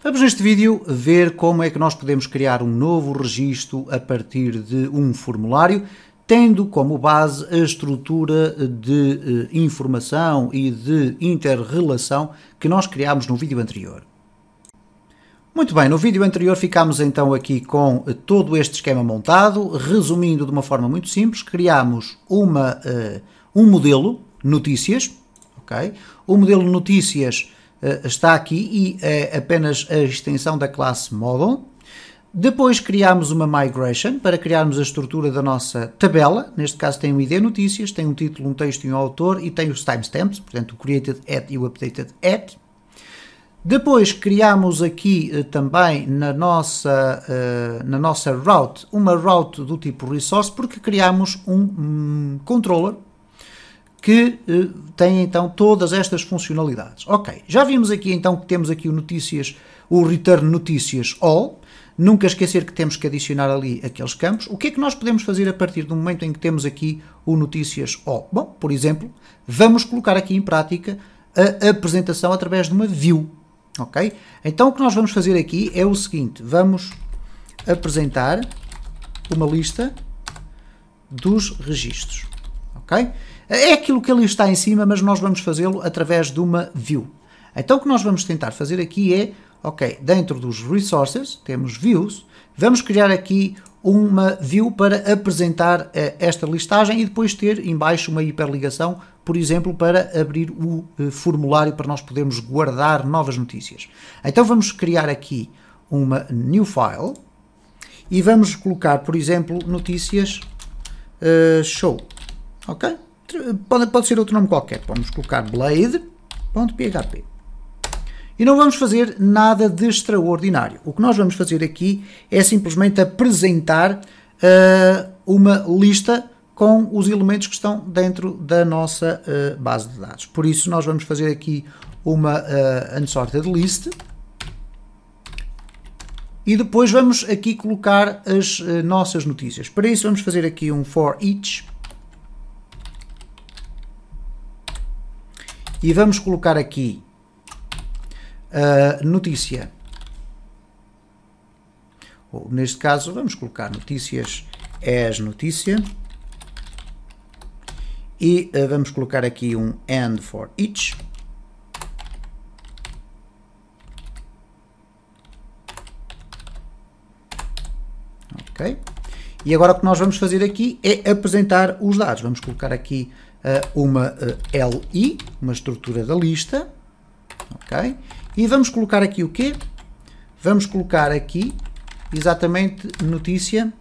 Vamos neste vídeo ver como é que nós podemos criar um novo registro a partir de um formulário, tendo como base a estrutura de informação e de inter-relação que nós criámos no vídeo anterior. Muito bem, no vídeo anterior ficámos então aqui com todo este esquema montado. Resumindo de uma forma muito simples, criámos um modelo notícias, ok? O modelo notícias está aqui e é apenas a extensão da classe Model. Depois criámos uma Migration para criarmos a estrutura da nossa tabela. Neste caso tem um ID Notícias, tem um título, um texto e um autor e tem os timestamps, portanto o Created at e o Updated at. Depois criámos aqui também na nossa route, uma route do tipo Resource, porque criámos um controller que tem então todas estas funcionalidades. Ok, já vimos aqui então que temos aqui o Return Notícias All. Nunca esquecer que temos que adicionar ali aqueles campos. O que é que nós podemos fazer a partir do momento em que temos aqui o Notícias All? Bom, por exemplo, vamos colocar aqui em prática a apresentação através de uma View. Ok? Então o que nós vamos fazer aqui é o seguinte, vamos apresentar uma lista dos registros. Ok? É aquilo que ali está em cima, mas nós vamos fazê-lo através de uma View. Então o que nós vamos tentar fazer aqui é, ok, dentro dos Resources, temos Views, vamos criar aqui uma View para apresentar esta listagem e depois ter em baixo uma hiperligação, por exemplo, para abrir o formulário para nós podermos guardar novas notícias. Então vamos criar aqui uma New File e vamos colocar, por exemplo, notícias show, ok? Pode ser outro nome qualquer, vamos colocar blade.php. E não vamos fazer nada de extraordinário. O que nós vamos fazer aqui é simplesmente apresentar uma lista com os elementos que estão dentro da nossa base de dados. Por isso nós vamos fazer aqui uma unsorted list e depois vamos aqui colocar as nossas notícias. Para isso vamos fazer aqui um for each e vamos colocar aqui a notícia, ou neste caso vamos colocar notícias as notícia e vamos colocar aqui um and for each. Ok. E agora o que nós vamos fazer aqui é apresentar os dados. Vamos colocar aqui uma LI, uma estrutura da lista. Ok. E vamos colocar aqui o quê? Vamos colocar aqui exatamente notícia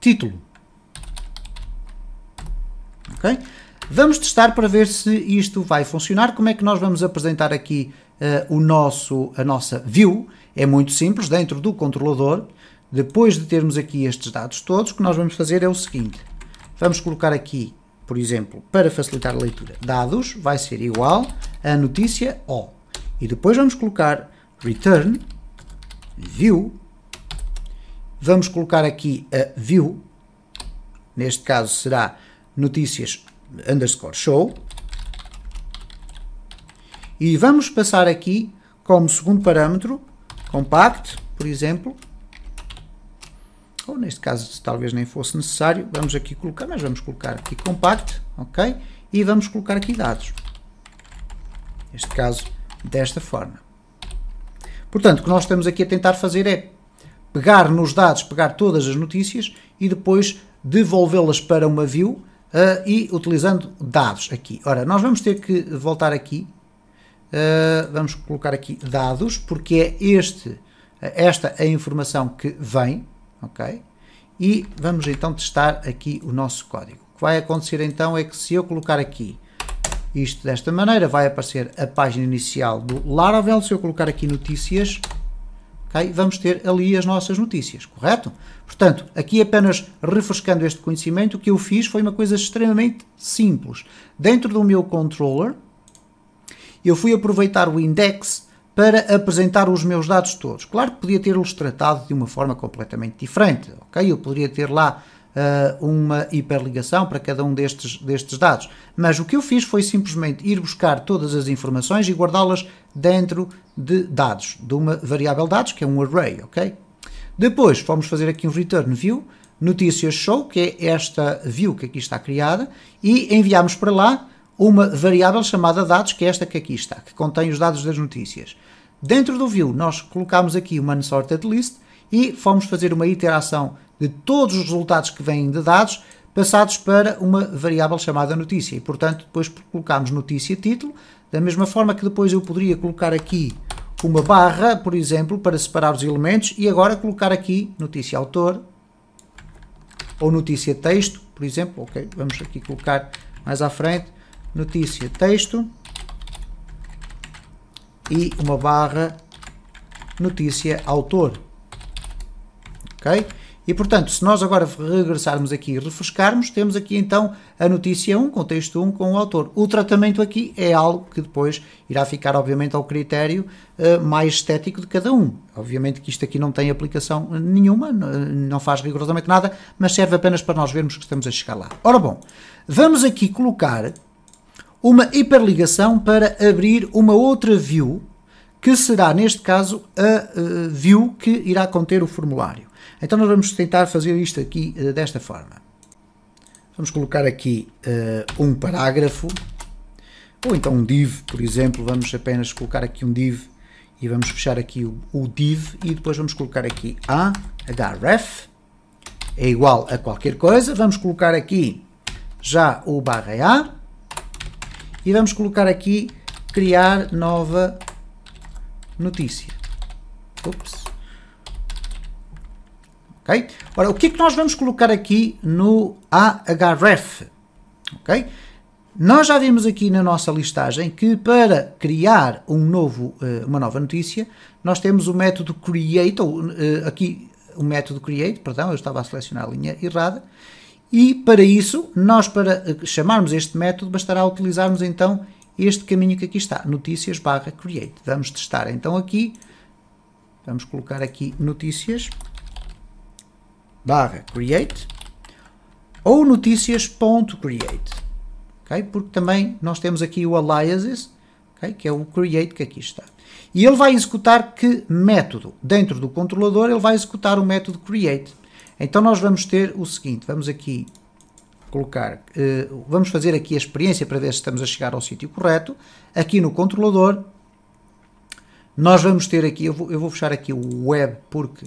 título. Ok? Vamos testar para ver se isto vai funcionar. Como é que nós vamos apresentar aqui a nossa view? É muito simples, dentro do controlador, depois de termos aqui estes dados todos, o que nós vamos fazer é o seguinte. Vamos colocar aqui, por exemplo, para facilitar a leitura, dados vai ser igual a notícia all. E depois vamos colocar return view. Vamos colocar aqui a view. Neste caso será notícias underscore show. E vamos passar aqui como segundo parâmetro compact, por exemplo. Ou neste caso talvez nem fosse necessário, vamos aqui colocar, mas vamos colocar aqui compact, ok? E vamos colocar aqui dados. Neste caso, desta forma. Portanto, o que nós estamos aqui a tentar fazer é pegar nos dados, pegar todas as notícias e depois devolvê-las para uma view e utilizando dados aqui. Ora, nós vamos ter que voltar aqui, vamos colocar aqui dados, porque é esta a informação que vem. Ok? E vamos então testar aqui o nosso código. O que vai acontecer então é que se eu colocar aqui isto desta maneira, vai aparecer a página inicial do Laravel. Se eu colocar aqui notícias, okay, vamos ter ali as nossas notícias, correto? Portanto, aqui apenas refrescando este conhecimento, o que eu fiz foi uma coisa extremamente simples. Dentro do meu controller, eu fui aproveitar o index para apresentar os meus dados todos. Claro que podia ter-los tratado de uma forma completamente diferente. Okay? Eu poderia ter lá uma hiperligação para cada um destes dados. Mas o que eu fiz foi simplesmente ir buscar todas as informações e guardá-las dentro de dados, de uma variável dados, que é um array, ok? Depois fomos fazer aqui um return view, notícias show, que é esta view que aqui está criada, e enviamos para lá uma variável chamada dados, que é esta que aqui está, que contém os dados das notícias. Dentro do view nós colocamos aqui uma unsorted list e fomos fazer uma iteração de todos os resultados que vêm de dados passados para uma variável chamada notícia. E, portanto, depois colocamos notícia título, da mesma forma que depois eu poderia colocar aqui uma barra, por exemplo, para separar os elementos, e agora colocar aqui notícia autor, ou notícia texto, por exemplo, ok, vamos aqui colocar mais à frente, notícia texto, e uma barra notícia autor, ok? E portanto, se nós agora regressarmos aqui e refrescarmos, temos aqui então a notícia 1, com texto 1, com o autor. O tratamento aqui é algo que depois irá ficar obviamente ao critério mais estético de cada um. Obviamente que isto aqui não tem aplicação nenhuma, não faz rigorosamente nada, mas serve apenas para nós vermos que estamos a chegar lá. Ora bom, vamos aqui colocar uma hiperligação para abrir uma outra view, que será neste caso a view que irá conter o formulário. Então nós vamos tentar fazer isto aqui desta forma. Vamos colocar aqui um parágrafo, ou então um div, por exemplo. Vamos apenas colocar aqui um div e vamos fechar aqui o div e depois vamos colocar aqui a href é igual a qualquer coisa. Vamos colocar aqui já o barra a e vamos colocar aqui criar nova notícia. Ups. Okay? Ora, o que é que nós vamos colocar aqui no ahref? Okay? Nós já vimos aqui na nossa listagem que para criar uma nova notícia, nós temos o método create, ou aqui o método create, perdão, eu estava a selecionar a linha errada, e para isso, nós para chamarmos este método, bastará utilizarmos então este caminho que aqui está, notícias barra create. Vamos testar então aqui, vamos colocar aqui notícias barra create ou notícias.create, okay? Porque também nós temos aqui o aliases, okay? Que é o create que aqui está. E ele vai executar que método? Dentro do controlador ele vai executar o método create. Então nós vamos ter o seguinte, vamos aqui colocar, vamos fazer aqui a experiência para ver se estamos a chegar ao sítio correto. Aqui no controlador nós vamos ter aqui, eu vou fechar aqui o web porque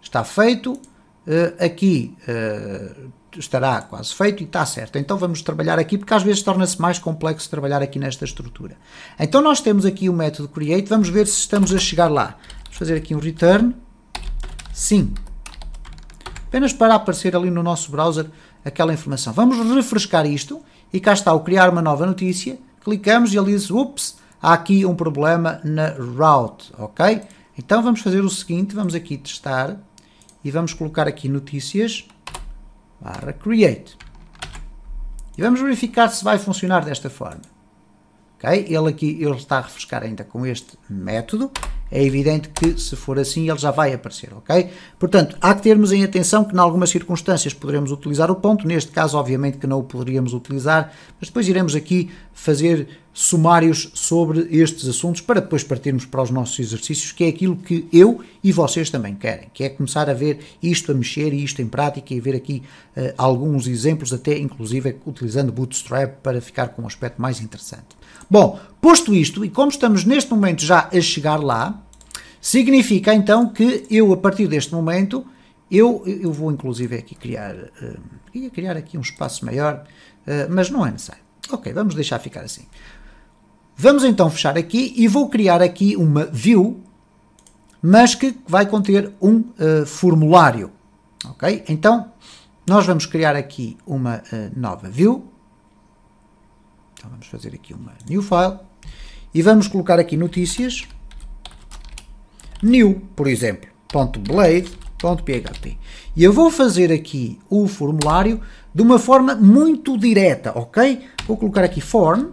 está feito. Aqui estará quase feito e está certo. Então vamos trabalhar aqui, porque às vezes torna-se mais complexo trabalhar aqui nesta estrutura. Então nós temos aqui o método create, vamos ver se estamos a chegar lá. Vamos fazer aqui um return. Sim. Apenas para aparecer ali no nosso browser aquela informação. Vamos refrescar isto e cá está o criar uma nova notícia. Clicamos e ele diz, ups, há aqui um problema na route, ok? Então vamos fazer o seguinte, vamos aqui testar. E vamos colocar aqui notícias barra create. E vamos verificar se vai funcionar desta forma. Okay? Ele está a refrescar ainda com este método. É evidente que se for assim ele já vai aparecer. Okay? Portanto, há que termos em atenção que em algumas circunstâncias poderemos utilizar o ponto. Neste caso, obviamente que não o poderíamos utilizar. Mas depois iremos aqui fazer sumários sobre estes assuntos para depois partirmos para os nossos exercícios, que é aquilo que eu e vocês também querem, que é começar a ver isto a mexer e isto em prática e ver aqui alguns exemplos, até inclusive utilizando Bootstrap para ficar com um aspecto mais interessante. Bom, posto isto, e como estamos neste momento já a chegar lá, significa então que eu a partir deste momento, eu vou inclusive aqui criar aqui um espaço maior, mas não é necessário. Ok, vamos deixar ficar assim. Vamos então fechar aqui e vou criar aqui uma view, mas que vai conter um formulário. Ok? Então, nós vamos criar aqui uma nova view. Então, vamos fazer aqui uma new file. E vamos colocar aqui notícias. New, por exemplo, .blade.php. E eu vou fazer aqui o formulário de uma forma muito direta, ok? Vou colocar aqui form,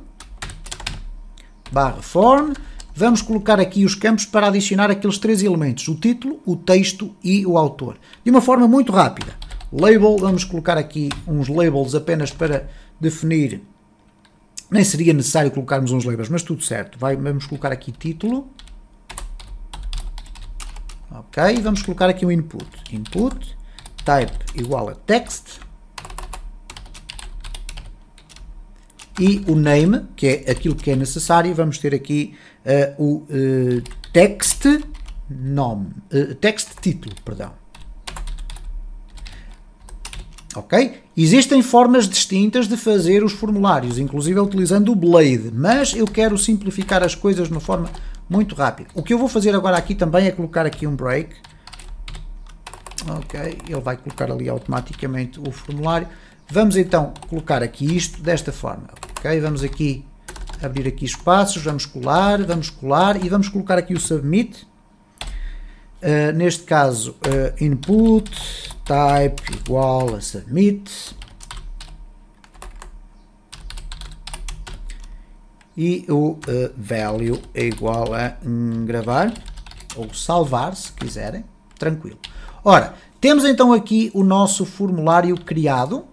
barra form, vamos colocar aqui os campos para adicionar aqueles três elementos, o título, o texto e o autor, de uma forma muito rápida. Label, vamos colocar aqui uns labels apenas para definir. Nem seria necessário colocarmos uns labels, mas tudo certo. Vamos colocar aqui título. Ok, vamos colocar aqui um input. Input, type igual a text. E o name, que é aquilo que é necessário, vamos ter aqui o text nome, text título, perdão. Ok? Existem formas distintas de fazer os formulários, inclusive utilizando o Blade, mas eu quero simplificar as coisas de uma forma muito rápida. O que eu vou fazer agora aqui também é colocar aqui um break. Ok, ele vai colocar ali automaticamente o formulário. Vamos então colocar aqui isto desta forma. Ok, vamos aqui abrir aqui espaços, vamos colar e vamos colocar aqui o submit. Neste caso, input type igual a submit e o value é igual a gravar ou salvar, se quiserem, tranquilo. Ora, temos então aqui o nosso formulário criado.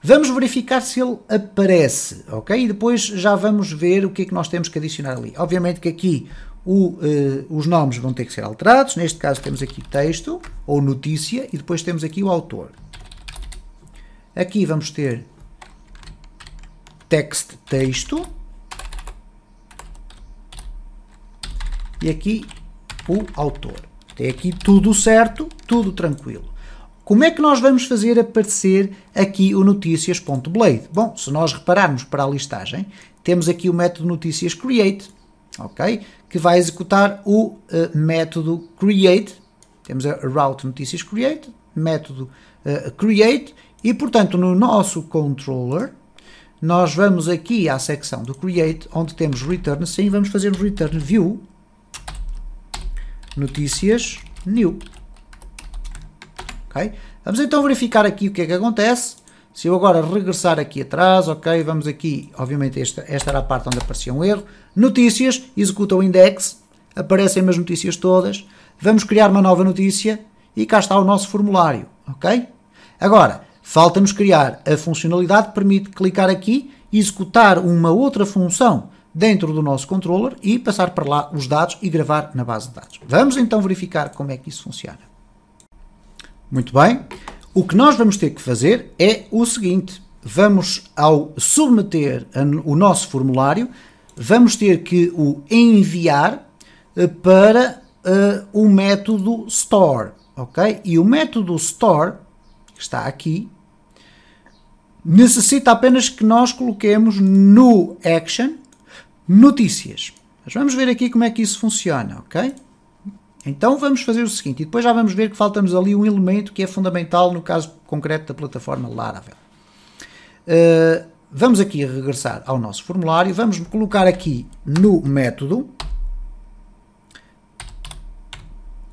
Vamos verificar se ele aparece, ok? E depois já vamos ver o que é que nós temos que adicionar ali. Obviamente que aqui os nomes vão ter que ser alterados. Neste caso temos aqui texto ou notícia e depois temos aqui o autor. Aqui vamos ter text texto e aqui o autor. Tem aqui tudo certo, tudo tranquilo. Como é que nós vamos fazer aparecer aqui o notícias.blade? Bom, se nós repararmos para a listagem, temos aqui o método notícias create, ok? Que vai executar o método create. Temos a route notícias create, método create, e portanto no nosso controller nós vamos aqui à secção do create, onde temos return, sim, vamos fazer o return view notícias new. Okay? Vamos então verificar aqui o que é que acontece. Se eu agora regressar aqui atrás, ok, vamos aqui, obviamente esta era a parte onde aparecia um erro. Notícias, executa o index, aparecem as notícias todas. Vamos criar uma nova notícia e cá está o nosso formulário, ok? Agora, falta-nos criar a funcionalidade que permite clicar aqui e executar uma outra função dentro do nosso controller e passar para lá os dados e gravar na base de dados. Vamos então verificar como é que isso funciona. Muito bem, o que nós vamos ter que fazer é o seguinte, vamos ao submeter o nosso formulário, vamos ter que o enviar para o método store, ok? E o método store, que está aqui, necessita apenas que nós coloquemos no action notícias. Mas vamos ver aqui como é que isso funciona, ok? Então vamos fazer o seguinte, e depois já vamos ver que falta-nos ali um elemento que é fundamental no caso concreto da plataforma Laravel. Vamos aqui regressar ao nosso formulário, vamos colocar aqui no método,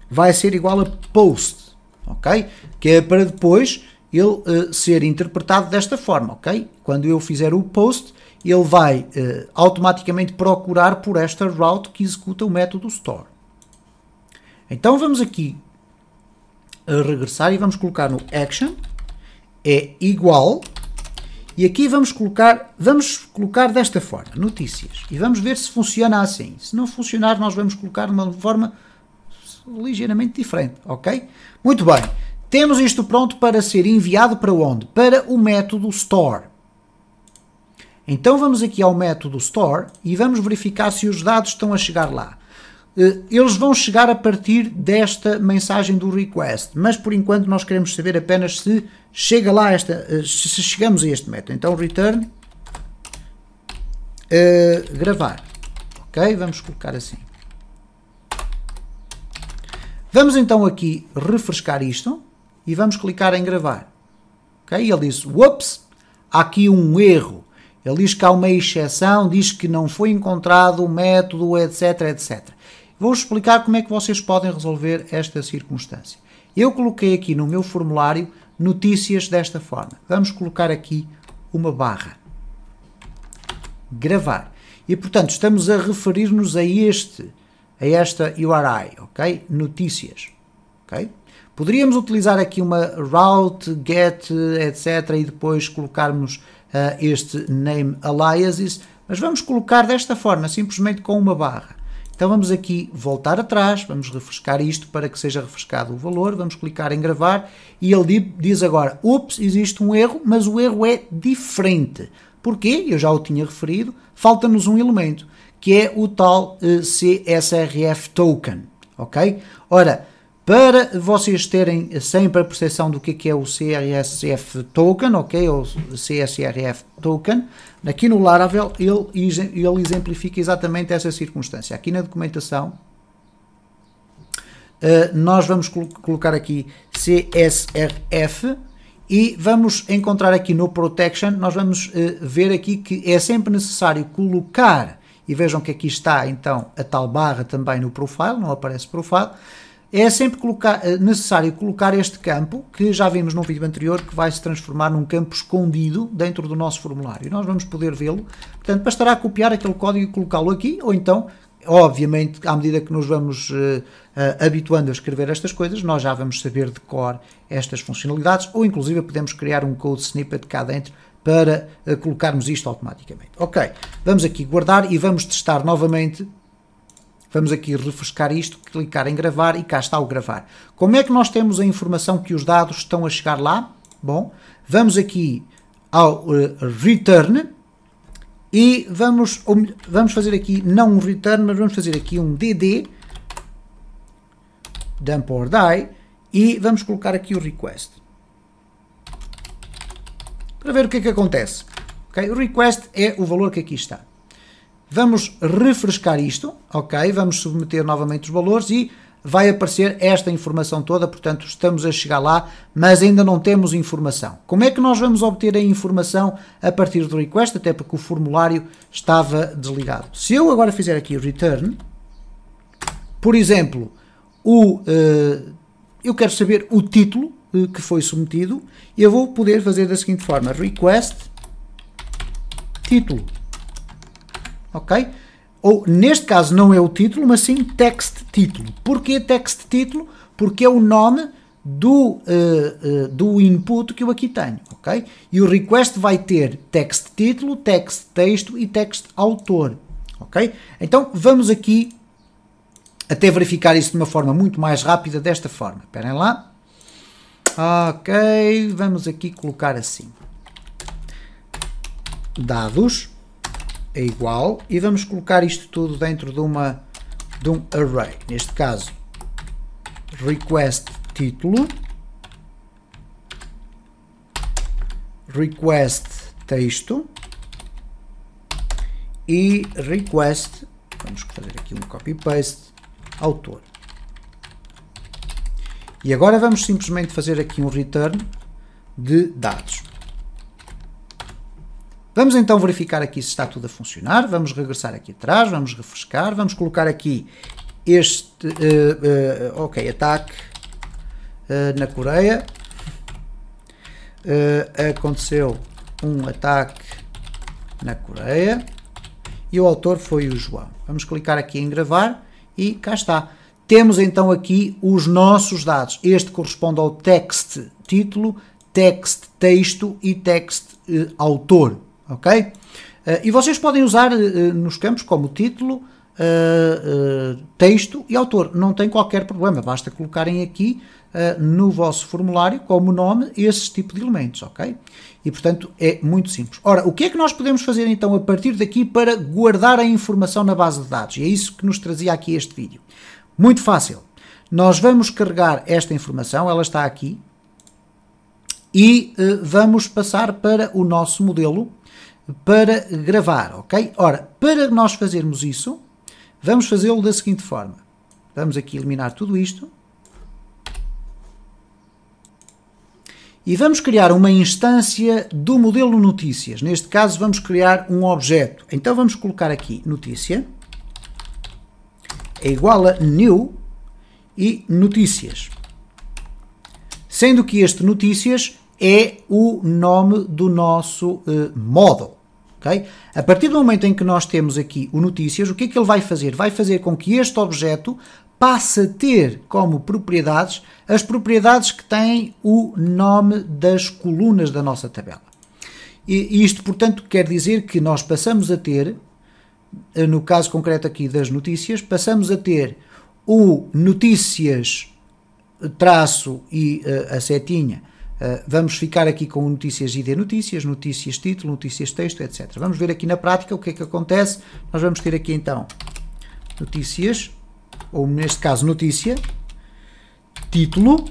vai ser igual a post, ok? Que é para depois ele ser interpretado desta forma, ok? Quando eu fizer o post, ele vai automaticamente procurar por esta route que executa o método store. Então vamos aqui a regressar e vamos colocar no action, é igual, e aqui vamos colocar desta forma, notícias, e vamos ver se funciona assim. Se não funcionar, nós vamos colocar de uma forma ligeiramente diferente, ok? Muito bem, temos isto pronto para ser enviado para onde? Para o método store. Então vamos aqui ao método store e vamos verificar se os dados estão a chegar lá. Eles vão chegar a partir desta mensagem do request, mas por enquanto nós queremos saber apenas se chega lá se chegamos a este método. Então return gravar, ok? Vamos colocar assim. Vamos então aqui refrescar isto e vamos clicar em gravar, ok? Ele diz, whoops, há aqui um erro. Ele diz que há uma exceção, diz que não foi encontrado o método, etc, etc. Vou explicar como é que vocês podem resolver esta circunstância. Eu coloquei aqui no meu formulário notícias desta forma. Vamos colocar aqui uma barra. Gravar. E, portanto, estamos a referir-nos a esta URI, ok? Notícias. ok? Poderíamos utilizar aqui uma route, get, etc. e depois colocarmos este name aliases, mas vamos colocar desta forma, simplesmente com uma barra. Então vamos aqui voltar atrás, vamos refrescar isto para que seja refrescado o valor, vamos clicar em gravar e ele diz agora, ups, existe um erro, mas o erro é diferente. Porquê? Eu já o tinha referido, falta-nos um elemento, que é o tal CSRF token, ok? Ora, para vocês terem sempre a percepção do que é o CSRF token, ok? Ou CSRF token, aqui no Laravel ele exemplifica exatamente essa circunstância. Aqui na documentação, nós vamos colocar aqui CSRF e vamos encontrar aqui no Protection, nós vamos ver aqui que é sempre necessário colocar, e vejam que aqui está então a tal barra também no Profile, não aparece Profile, é sempre necessário colocar este campo, que já vimos no vídeo anterior, que vai se transformar num campo escondido dentro do nosso formulário. Nós vamos poder vê-lo, portanto, bastará copiar aquele código e colocá-lo aqui, ou então, obviamente, à medida que nos vamos habituando a escrever estas coisas, nós já vamos saber de cor estas funcionalidades, ou inclusive podemos criar um code snippet cá dentro para colocarmos isto automaticamente. Ok, vamos aqui guardar e vamos testar novamente. Vamos aqui refrescar isto, clicar em gravar e cá está o gravar. Como é que nós temos a informação que os dados estão a chegar lá? Bom, vamos aqui ao return e vamos fazer aqui, não um return, mas vamos fazer aqui um dd, dump or die, e vamos colocar aqui o request. Para ver o que é que acontece. Okay? O request é o valor que aqui está. Vamos refrescar isto, ok? Vamos submeter novamente os valores e vai aparecer esta informação toda, portanto estamos a chegar lá, mas ainda não temos informação. Como é que nós vamos obter a informação a partir do request, até porque o formulário estava desligado? Se eu agora fizer aqui o return, por exemplo, eu quero saber o título que foi submetido, eu vou poder fazer da seguinte forma, request título. Ok? Ou, neste caso, não é o título, mas sim text título. Porquê text título? Porque é o nome do input que eu aqui tenho. Ok? E o request vai ter text título, text texto e text autor. Ok? Então, vamos aqui até verificar isso de uma forma muito mais rápida, desta forma. Esperem lá. Ok, vamos aqui colocar assim. Dados é igual, e vamos colocar isto tudo dentro de um array, neste caso request título, request texto e request, vamos fazer aqui um copy paste, autor. E agora vamos simplesmente fazer aqui um return de dados. Vamos então verificar aqui se está tudo a funcionar, vamos regressar aqui atrás, vamos refrescar, vamos colocar aqui este, ok, ataque na Coreia, aconteceu um ataque na Coreia e o autor foi o João. Vamos clicar aqui em gravar e cá está. Temos então aqui os nossos dados, este corresponde ao text título, text texto e text autor. Ok? E vocês podem usar nos campos como título, texto e autor. Não tem qualquer problema. Basta colocarem aqui no vosso formulário como nome esse tipo de elementos. Ok? E portanto é muito simples. Ora, o que é que nós podemos fazer então a partir daqui para guardar a informação na base de dados? E é isso que nos trazia aqui este vídeo. Muito fácil. Nós vamos carregar esta informação, ela está aqui, e vamos passar para o nosso modelo para gravar, ok? Ora, para nós fazermos isso, vamos fazê-lo da seguinte forma. Vamos aqui eliminar tudo isto. E vamos criar uma instância do modelo notícias. Neste caso, vamos criar um objeto. Então, vamos colocar aqui notícia é igual a new e notícias. Sendo que este notícias é o nome do nosso model. Okay? A partir do momento em que nós temos aqui o notícias, o que é que ele vai fazer? Vai fazer com que este objeto passa a ter como propriedades as propriedades que têm o nome das colunas da nossa tabela. E isto, portanto, quer dizer que nós passamos a ter, no caso concreto aqui das notícias, passamos a ter o notícias traço e a setinha. Vamos ficar aqui com notícias ID notícias, notícias título, notícias texto, etc. Vamos ver aqui na prática o que é que acontece. Nós vamos ter aqui então notícias, ou neste caso notícia, título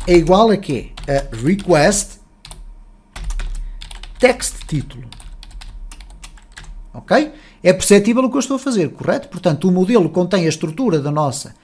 é igual a quê? A request text título. Ok? É perceptível o que eu estou a fazer, correto? Portanto, o modelo contém a estrutura da nossa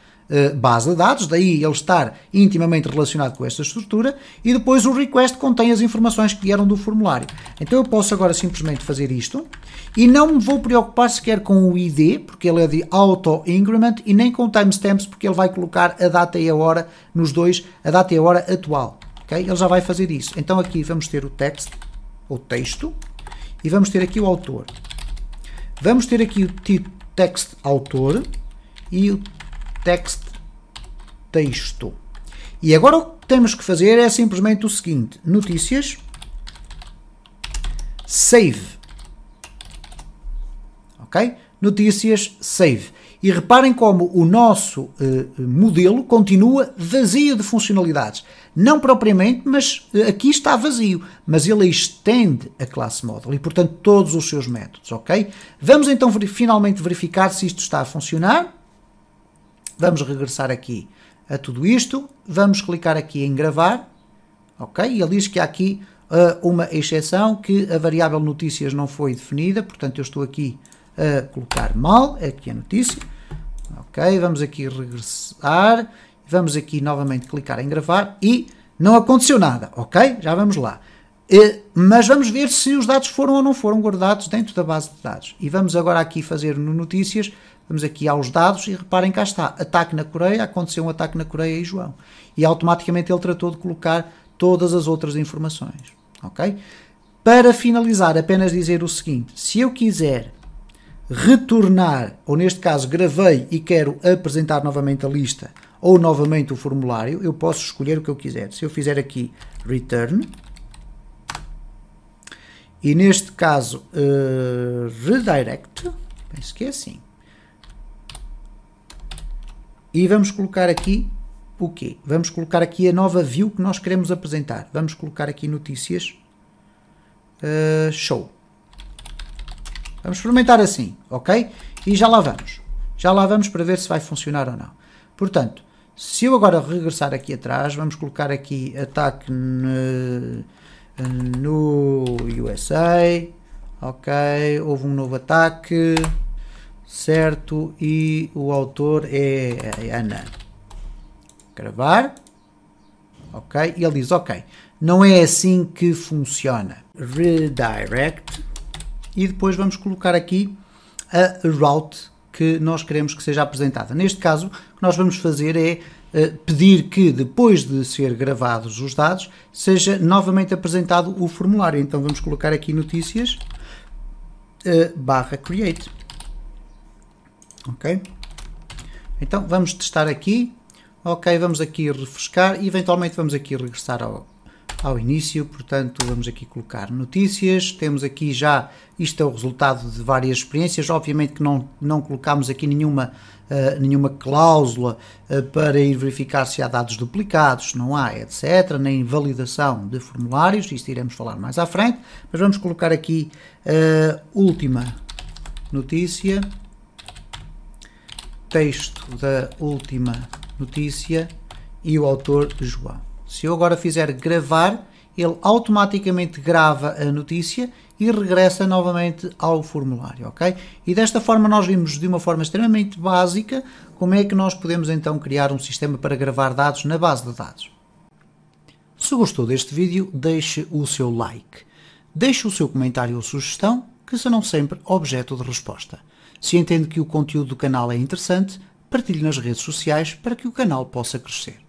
base de dados, daí ele estar intimamente relacionado com esta estrutura, e depois o request contém as informações que vieram do formulário. Então eu posso agora simplesmente fazer isto, e não me vou preocupar sequer com o ID, porque ele é de auto increment, e nem com timestamps, porque ele vai colocar a data e a hora nos dois, a data e a hora atual. Okay? Ele já vai fazer isso. Então aqui vamos ter o text, ou texto, e vamos ter aqui o autor. Vamos ter aqui o text autor e o text texto. E agora o que temos que fazer é simplesmente o seguinte: notícias, save. Ok? Notícias, save. E reparem como o nosso modelo continua vazio de funcionalidades. Não propriamente, mas aqui está vazio. Mas ele estende a classe model e, portanto, todos os seus métodos. Ok? Vamos então finalmente verificar se isto está a funcionar. Vamos regressar aqui a tudo isto. Vamos clicar aqui em gravar. Ok? E ele diz que há aqui uma exceção, que a variável notícias não foi definida. Portanto, eu estou aqui a colocar mal. Aqui a notícia. Ok, vamos aqui regressar, vamos aqui novamente clicar em gravar e não aconteceu nada, ok? Já vamos lá. Mas vamos ver se os dados foram ou não foram guardados dentro da base de dados. E vamos agora aqui fazer no notícias, vamos aqui aos dados e reparem, cá está, ataque na Coreia, aconteceu um ataque na Coreia e João. E automaticamente ele tratou de colocar todas as outras informações, ok? Para finalizar, apenas dizer o seguinte: se eu quiser retornar, ou neste caso gravei e quero apresentar novamente a lista ou novamente o formulário, eu posso escolher o que eu quiser. Se eu fizer aqui return e neste caso redirect, penso que é assim, e vamos colocar aqui o quê? Vamos colocar aqui a nova view que nós queremos apresentar. Vamos colocar aqui notícias show. Vamos experimentar assim, ok? E já lá vamos. Já lá vamos para ver se vai funcionar ou não. Portanto, se eu agora regressar aqui atrás, vamos colocar aqui ataque no USA, ok? Houve um novo ataque, certo? E o autor é Ana. Gravar, ok? E ele diz, ok, não é assim que funciona. Redirect. E depois vamos colocar aqui a route que nós queremos que seja apresentada. Neste caso, o que nós vamos fazer é pedir que, depois de ser gravados os dados, seja novamente apresentado o formulário. Então vamos colocar aqui notícias /create. Ok? Então vamos testar aqui. Ok, vamos aqui refrescar e eventualmente vamos aqui regressar ao início. Portanto, vamos aqui colocar notícias, temos aqui já, isto é o resultado de várias experiências, obviamente que não colocámos aqui nenhuma cláusula para ir verificar se há dados duplicados, não há, etc, nem validação de formulários, isto iremos falar mais à frente, mas vamos colocar aqui última notícia, texto da última notícia e o autor João. Se eu agora fizer gravar, ele automaticamente grava a notícia e regressa novamente ao formulário, ok? E desta forma nós vimos de uma forma extremamente básica como é que nós podemos então criar um sistema para gravar dados na base de dados. Se gostou deste vídeo, deixe o seu like. Deixe o seu comentário ou sugestão, que serão sempre objeto de resposta. Se entende que o conteúdo do canal é interessante, partilhe nas redes sociais para que o canal possa crescer.